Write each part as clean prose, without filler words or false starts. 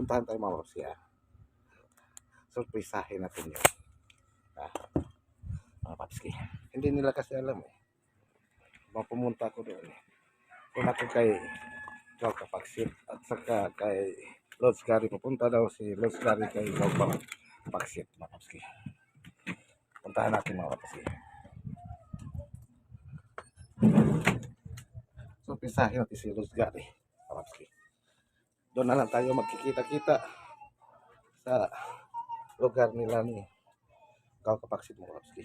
puntahan tayo mga papski. Surprisahin natin yun. Mga papski. Hindi nila kasi alam eh. Pumunta ko doon eh. Kung ako kay Ikaw Kapaksit at saka kay Lods Gary. Pupunta daw si Lods Gary kay Ikaw Kapaksit mga papski. Puntahan natin mga papski. Surprisahin natin si Lods Gary mga papski. Doon na lang tayo magkikita-kita sa lugar nila ni Ikaw Kapaksit mga papski.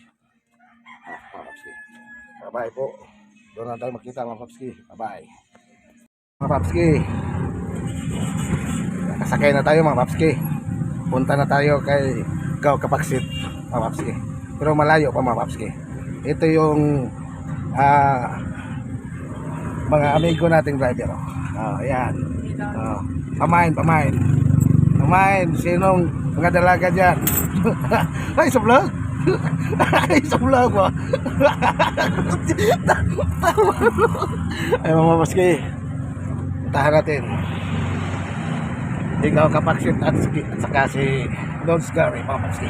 Mga papski. Bye-bye po. Doon na tayo magkita mga papski. Bye-bye. Mga papski. Nakasakay na tayo mga papski. Punta na tayo kay Ikaw Kapaksit mga papski. Pero malayo pa mga papski. Ito yung mga amigo nating driver. Ayan. Pamain. Sinong mga dalaga dyan? Ay, sa vlog. Ay, sa vlog mo. Ay, mga paski. Tahan natin. Ikaw Kapaksit at saka si Lods Gary, mga paski.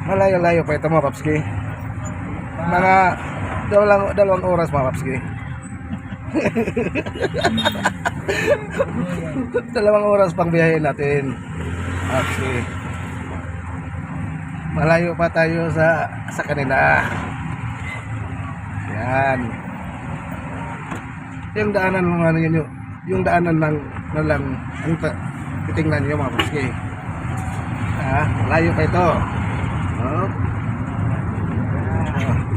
Malayo-layo pa ito mga papski. Mga dalawang oras mga papski. 2 oras pang biyahe natin. Okay. Malayo pa tayo sa kanila. Yan. Yung daanan ng yun, yung daanan ng lang ang titingnan niyo mga papski. Malayo pa ito.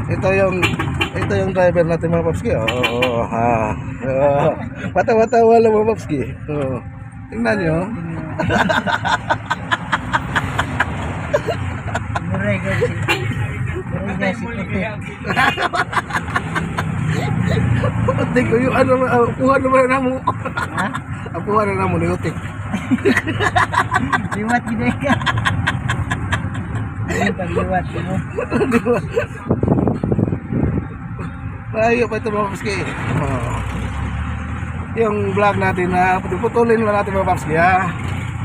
Ito yung driver natin mga papski. Wata-wata lang mga papski. Tingnan nyo. Utik ko yung apuhan naman na mo. Apuhan na mo ni utik. Liwat gini ka. Liwat mo. Ayaw pa ito mga papski. Yung vlog natin na putulin lang natin mga papski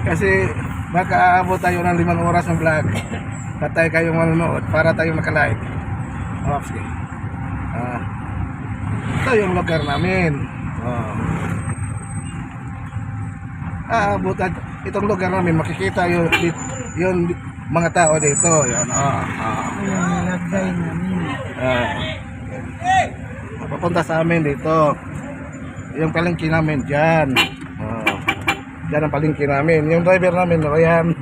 kasi baka abot tayo ng 5 oras ng vlog. Patay kayong manonood para tayong nakalive mga papski. Ito yung lugar namin. Abutan itong lugar namin, makikita yung mga tao dito. Yan, yung lagay namin. Papunta sa amin dito. Yung palengke namin dyan. Dyan ang palengke namin. Yung driver namin, yan.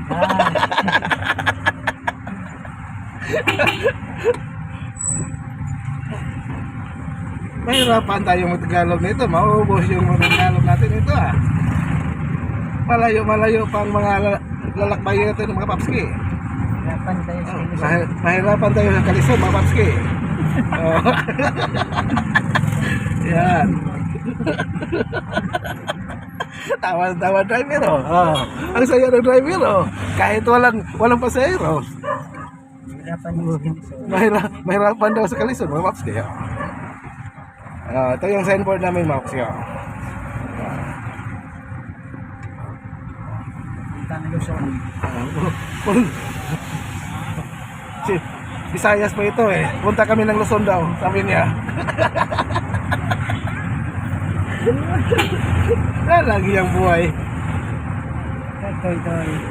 Mahirapan tayo mag-Tagalog nito. Maubos yung mag-Tagalog natin ito Malayo pang mga lalakbayin natin mga papski. Mahirapan tayo sa Kalisod mga papski. Yan. Tawa driver Ang saya ng driver kahit walang pasahero. Mahirapan daw sa Kalisod mga papski. Ito yung signboard namin mga papski. Visayas pa ito punta kami ng Luzon daw, sabi niya. Lagi ang buhay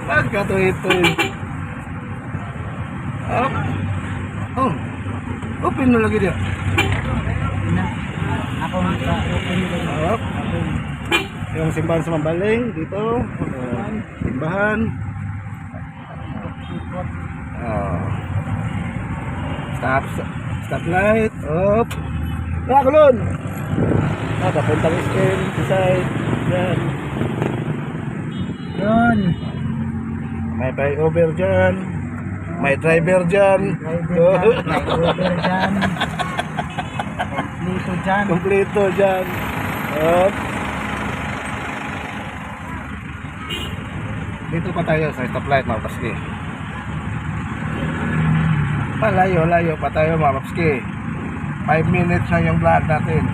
pagkatoy-toy. Open na lagi dia. Ako mag-open yung simbahan sa Mambaling dito. Simbahan. Stop light. Kulon. Papuntang skin side. Yan. Yun. May flyover dyan. May driver dyan. Kompleto dyan. Dito pa tayo sa stoplight mga papski. Malayo pa tayo mga papski. 5 minutes na yung vlog natin.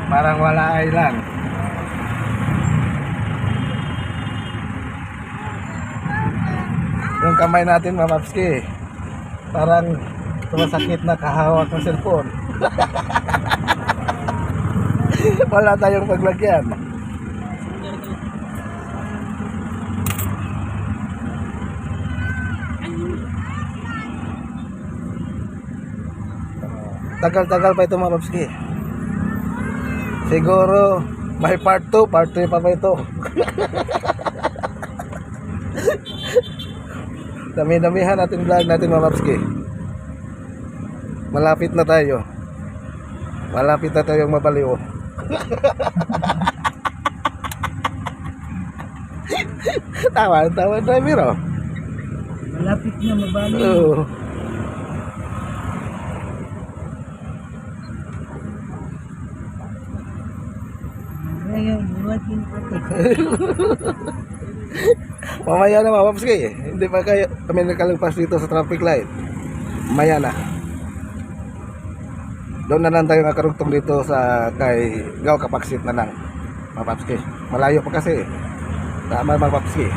Parang wala ay lang. Yung kamay natin, Mamapski, parang sumasakit na kahawak ng cellphone. Wala tayong paglagyan. Tagal-tagal pa ito, Mamapski. Siguro may part 2, part 3 pa ito. Dami-damihan natin vlog natin, Mamapski. Malapit na tayo. Malapit na tayong mabaliw. Tawa driver, oh. Malapit na mabalik. Oo. Ngayon, buwatin pati. Mamaya na, Mamapski. Hindi pa kayo kami nakalagpas dito sa traffic light. Mamaya na. Doon na lang tayo nakarugtong dito sa kay Gaw Kapaksit na lang, Mamapski. Malayo pa kasi. Tama, Mamapski.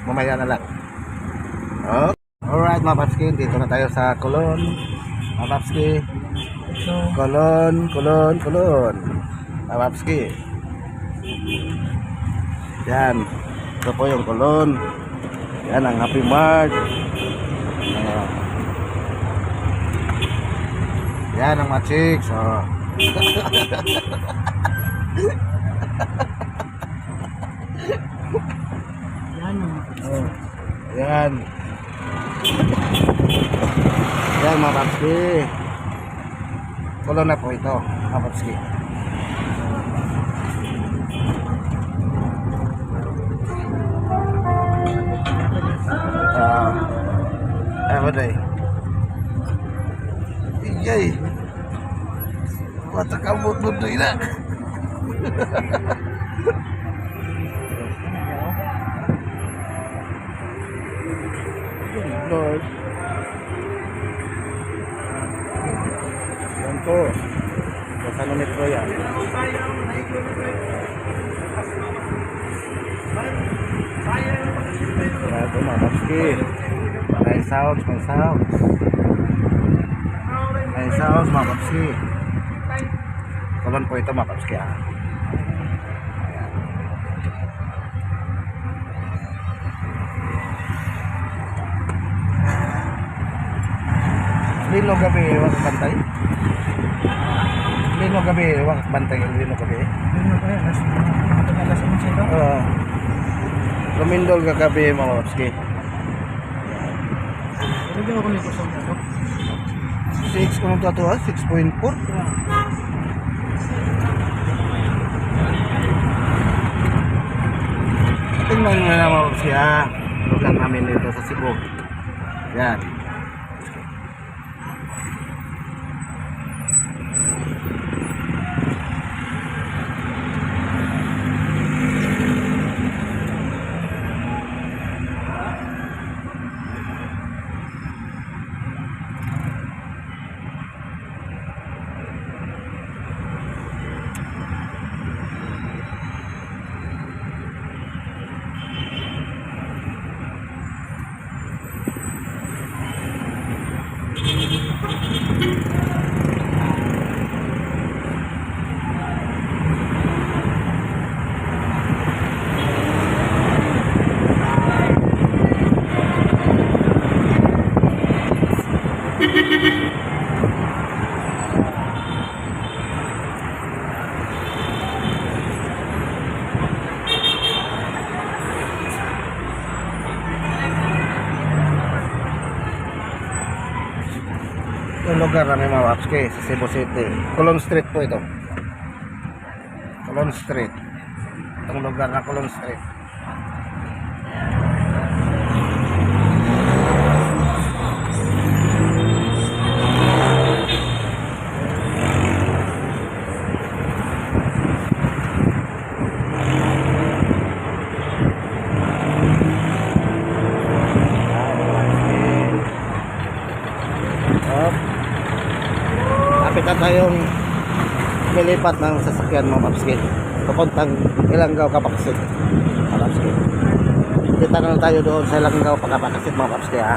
Mamaya na lang. Okay. Alright, Mamapski. Dito na tayo sa Colon. Mamapski. So, Colon. Mamapski. Yan. Ito po yung Colon. Yan ang Happy Mart. Yan ang Machix. Oh. yan o. Oh. Yan. Yan, Mamapski. Colon na po ito, Mamapski. Apa day? Iyay. Mata kamu tuloy na. Lord. Yan po. Kasano metro yan? Yan po, Mamapski. Nice house, Mamapski. Kolon po ito, Mamapski. Lino gabi, wak bantay. Lino gabi, wak bantay. Lino gabi. Ano kaya? Alas 11 ito? Lumindol ka gabi, Mamapski. Pwede ako nito sa ito? 6 kung ito 6.4. Tingnan nyo na, Mamapski, lugar namin dito sa Cebu. Yan. Yung lugar namin, Mamapski, sa Cebu City. Colon Street po ito. Colon Street. Itong lugar na Colon Street. Kapit na tayong lilipat ng sasakyan, Mamapski, papuntang Ilanggaw Kapaksit, Mamapski. Kita na lang tayo doon sa Langgao pagkapakasit mga Papski ha.